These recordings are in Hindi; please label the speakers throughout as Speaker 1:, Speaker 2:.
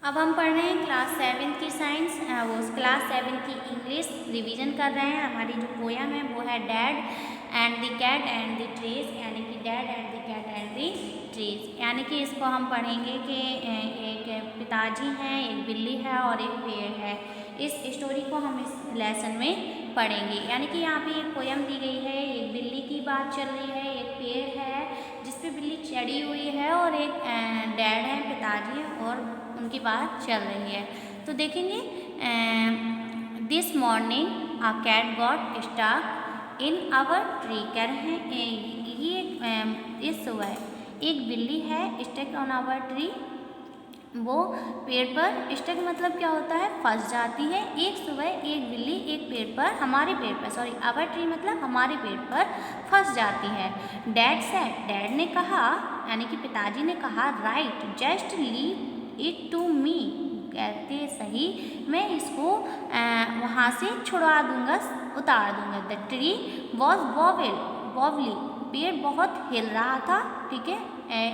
Speaker 1: अब हम पढ़ रहे हैं क्लास 7 की साइंस, वो क्लास 7 की इंग्लिश रिवीजन कर रहे हैं। हमारी जो पोयम है वो है dad and the cat and the trees, यानी कि dad and the cat and the trees. यानी कि इसको हम पढ़ेंगे कि एक पिताजी हैं, एक बिल्ली है और एक पेड़ है। इस स्टोरी को हम इस लेसन में पढ़ेंगे। यानी कि यहाँ पे एक पोयम दी गई है, एक बिल्ली की बात चल रही है, एक पेड़ है जिसपे बिल्ली चढ़ी हुई है और एक डैड है, पिताजी है और उनकी बात चल रही है। तो देखेंगे, this morning a cat got stuck in our tree. कह रहे हैं ये इस सुबह एक बिल्ली है स्टक ऑन आवर ट्री, वो पेड़ पर स्टक मतलब क्या होता है, फंस जाती है। एक सुबह एक बिल्ली एक पेड़ पर, हमारे पेड़ पर, सॉरी आवर ट्री मतलब हमारे पेड़ पर फंस जाती है। डैड सेड, डैड ने कहा, यानी कि पिताजी ने कहा, right just leave it to me, कहते सही मैं इसको वहाँ से छुड़वा दूंगा, उतार दूंगा। द ट्री वॉज वॉबली, पेड़ बहुत हिल रहा था। ठीक है,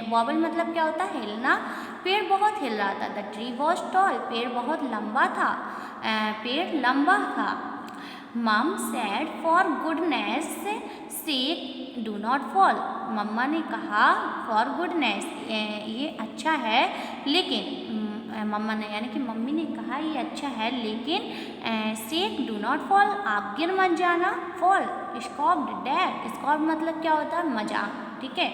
Speaker 1: वॉबल मतलब क्या होता है, हिलना। पेड़ बहुत हिल रहा था। द ट्री वॉज टॉल, पेड़ बहुत लंबा था, पेड़ लंबा था। Mum said for goodness sake do not fall, मम्मा ने कहा फॉर गुडनेस, ये अच्छा है लेकिन, मम्मा ने यानी कि मम्मी ने कहा ये अच्छा है लेकिन, सेक डू नॉट फॉल, आप गिर मत जाना। फॉल स्कॉप्ड डैड, स्कॉप मतलब क्या होता है, मजाक। ठीक है,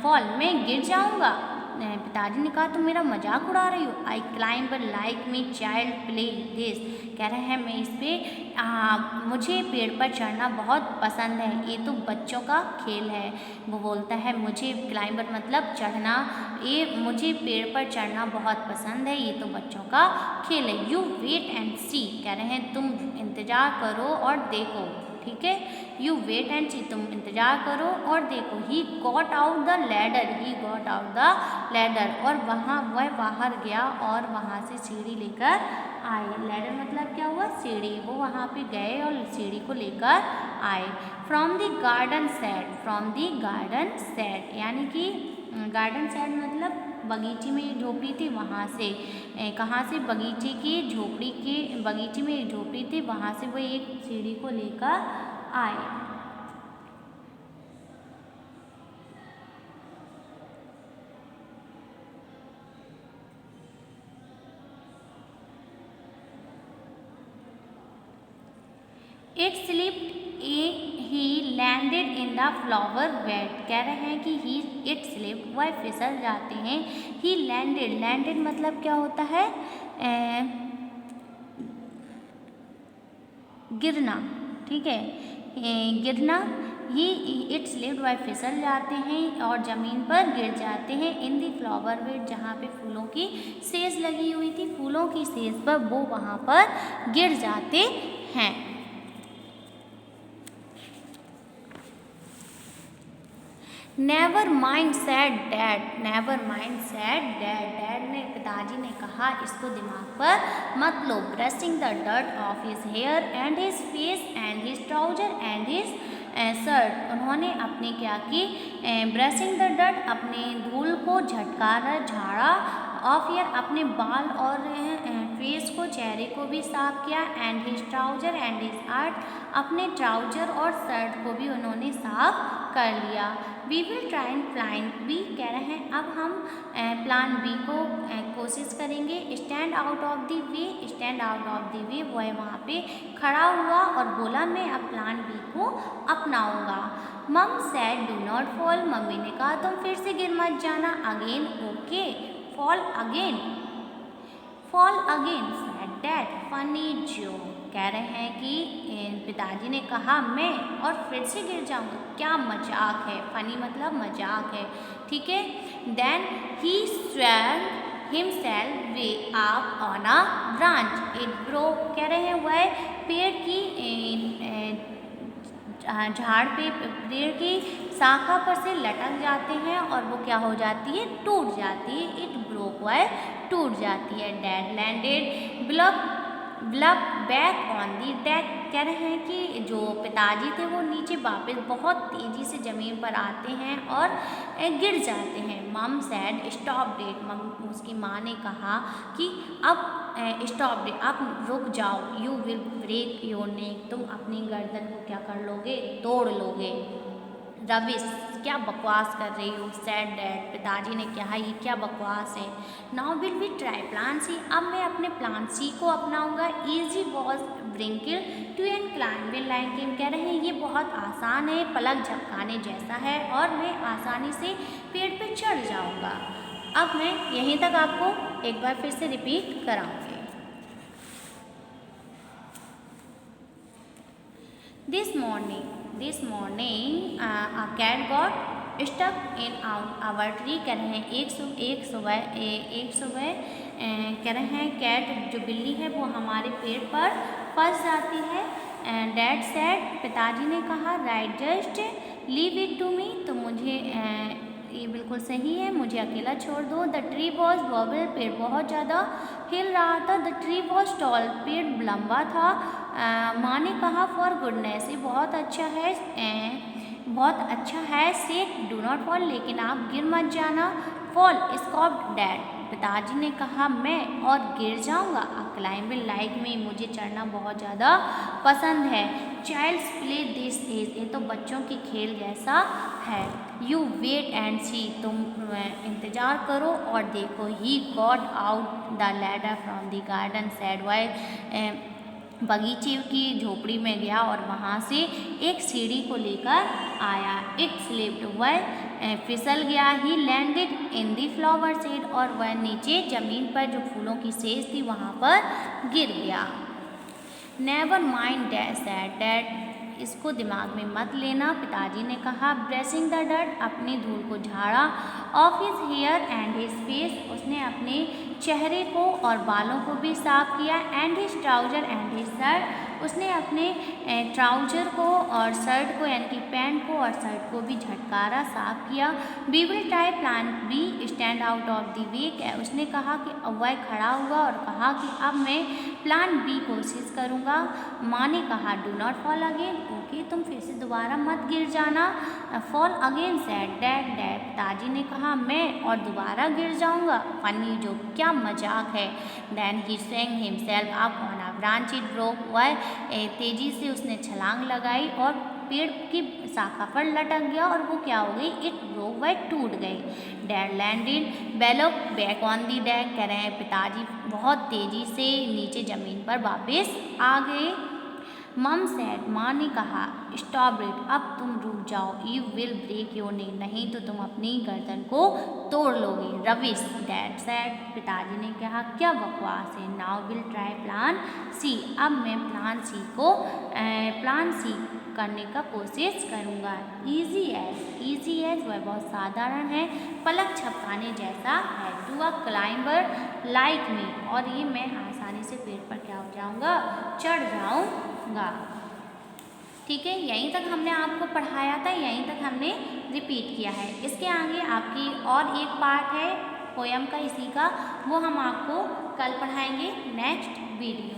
Speaker 1: फॉल मैं गिर जाऊंगा। पिताजी ने कहा तुम मेरा मजाक उड़ा रही हो। आई climb like me child play this, कह रहे हैं मैं इस पर, मुझे पेड़ पर चढ़ना बहुत पसंद है, ये तो बच्चों का खेल है। वो बोलता है मुझे क्लाइंबर मतलब चढ़ना, ये मुझे पेड़ पर चढ़ना बहुत पसंद है, ये तो बच्चों का खेल है। यू वेट एंड सी, कह रहे हैं तुम इंतज़ार करो और देखो। ठीक है, यू वेट एंड सी, तुम इंतजार करो और देखो। He got out the ladder, he got out the ladder, और वह बाहर गया और वहाँ से सीढ़ी लेकर आए। लैडर मतलब क्या हुआ, सीढ़ी। वो वहाँ पे गए और सीढ़ी को लेकर आए। From the garden set, from the garden set, यानी कि गार्डन सेट मतलब बगीचे में एक झोपड़ी थी, वहाँ से, कहाँ से, बगीचे की झोपड़ी के, बगीचे में एक झोपड़ी थी, वहाँ से वो एक सीढ़ी को लेकर आए। It slipped he landed in the flower bed, कह रहे हैं कि ही इट स्लिप्ड, वह फिसल जाते हैं। ही लैंडेड, लैंडेड मतलब क्या होता है, गिरना। ठीक है, गिरना। ही इट स्लिप्ड, वह फिसल जाते हैं और ज़मीन पर गिर जाते हैं। इन दी फ्लावर बेड, जहाँ पे फूलों की सेज लगी हुई थी, फूलों की सेज पर वो वहाँ पर गिर जाते हैं। Never mind said dad, never mind said dad, dad ने, पिताजी ने कहा इसको दिमाग पर मत लो। Brushing the dirt off his hair and his face and his trouser and his shirt, उन्होंने अपने क्या की, ब्रशिंग द डर्ट अपने धूल को झटकार झाड़ा, ऑफ ईयर अपने बाल और फेस को, चेहरे को भी साफ किया, and his trouser and his art, अपने ट्राउजर और शर्ट को भी उन्होंने साफ कर लिया। We will try and plan B, कह रहे हैं अब हम प्लान बी को कोशिश करेंगे। Stand out of the way, stand out of the वे, वो वहाँ पे खड़ा हुआ और बोला मैं अब प्लान बी को अपनाऊंगा। मम sad do not fall, mummy ने कहा तुम फिर से गिर मत जाना। Again, okay, fall again, fall again, sad dad funny joke, कह रहे हैं कि पिताजी ने कहा मैं और फिर से गिर जाऊंगा, क्या मजाक है। फनी मतलब मजाक है। ठीक है, then he swung himself way up on a branch, it broke, कह रहे हैं वह पेड़ की झाड़ पे, पेड़ की शाखा पर से लटक जाते हैं और वो क्या हो जाती है, टूट जाती है। इट ब्रोक, वह टूट जाती है। Dad landed bloop back on the deck, कह रहे हैं कि जो पिताजी थे वो नीचे वापस बहुत तेज़ी से ज़मीन पर आते हैं और गिर जाते हैं। मम सैड स्टॉप डेट, उसकी माँ ने कहा कि अब स्टॉप डेट, आप रुक जाओ, you will break your neck, तुम अपनी गर्दन को क्या कर लोगे, तोड़ लोगे। रविश, क्या बकवास कर रही हो, सैड डैड, पिताजी ने कहा ये क्या बकवास है। Now will we try plan C, अब मैं अपने प्लान सी को अपनाऊंगा। Easy was brinkle to and climbing like, कह रहे हैं ये बहुत आसान है, पलक झपकाने जैसा है और मैं आसानी से पेड़ पे चढ़ जाऊंगा। अब मैं यहीं तक आपको एक बार फिर से repeat कराऊंगी। This morning a cat got stuck in our tree, कह रहे हैं एक सुबह कह रहे हैं कैट जो बिल्ली है वो हमारे पेड़ पर फंस जाती है। डैड सैड, पिताजी ने कहा, right just leave it to me, तो मुझे ये बिल्कुल सही है, मुझे अकेला छोड़ दो। द ट्री वॉज वॉबल, पेड़ बहुत ज़्यादा हिल रहा था। द ट्री वॉज टॉल, पेड़ लंबा था। माँ ने कहा, फॉर गुडनेस, ये बहुत अच्छा है, सेक डू नॉट फॉल, लेकिन आप गिर मत जाना। फॉल स्कॉप्ड डैड, पिताजी ने कहा, मैं और गिर जाऊंगा। क्लाइंबिंग लाइक में, मुझे चढ़ना बहुत ज़्यादा पसंद है। चाइल्ड्स प्ले दिस इज, ये तो बच्चों की खेल जैसा है। यू वेट एंड सी, तुम इंतज़ार करो और देखो। He got out the ladder from the garden sad while, बगीचे की झोपड़ी में गया और वहाँ से एक सीढ़ी को लेकर आया। इट स्लिप्ड, वह फिसल गया। ही landed in the flower seed, और वह नीचे ज़मीन पर जो फूलों की सेज थी वहाँ पर गिर गया। नेवर माइंड सैड डैड, इसको दिमाग में मत लेना, पिताजी ने कहा। ब्रशिंग द डर्ट, अपनी धूल को झाड़ा। Off his hair and his face, उसने अपने चेहरे को और बालों को भी साफ किया। And his trouser and his shirt, उसने अपने ट्राउजर को और शर्ट को यानी कि पैंट को और शर्ट को भी झटकारा साफ किया। We will try plan B, stand out of the way, उसने कहा कि अब वह खड़ा हुआ और कहा कि अब मैं प्लान बी कोशिश करूँगा। माँ ने कहा, do not fall again, okay, तुम फिर से दोबारा मत गिर जाना। फॉल अगेन सैड डैड, पिताजी ने कहा, मैं और दोबारा गिर जाऊँगा। फनी, जो क्या मजाक है। Then he swung himself up on a branch, it broke, वह तेजी से उसने छलांग लगाई और पेड़ की शाखा पर लटक गया और वो क्या हो गई, इट ब्रोक, वह टूट गई। Dad landed below back on the deck, कह रहे हैं पिताजी बहुत तेजी से नीचे ज़मीन पर वापस आ गए। मम सैड, माँ ने कहा, स्टॉप इट, अब तुम रुक जाओ। You will break your neck, नहीं तो तुम अपनी गर्दन को तोड़ लोगे। रविश, डैड सैड, पिताजी ने कहा, क्या बकवास है। Now will try plan C, अब मैं प्लान सी करने का कोशिश करूँगा। ईजी एज, वह बहुत साधारण है, पलक झपकाने जैसा है। To a climber like me, और ये मैं आसानी से पेड़ पर क्या हो जाऊँगा, चढ़ जाऊँगा। ठीक है, यहीं तक हमने आपको पढ़ाया था, यहीं तक हमने रिपीट किया है। इसके आगे आपकी और एक पार्ट है पोयम का, इसी का, वो हम आपको कल पढ़ाएंगे नेक्स्ट वीडियो।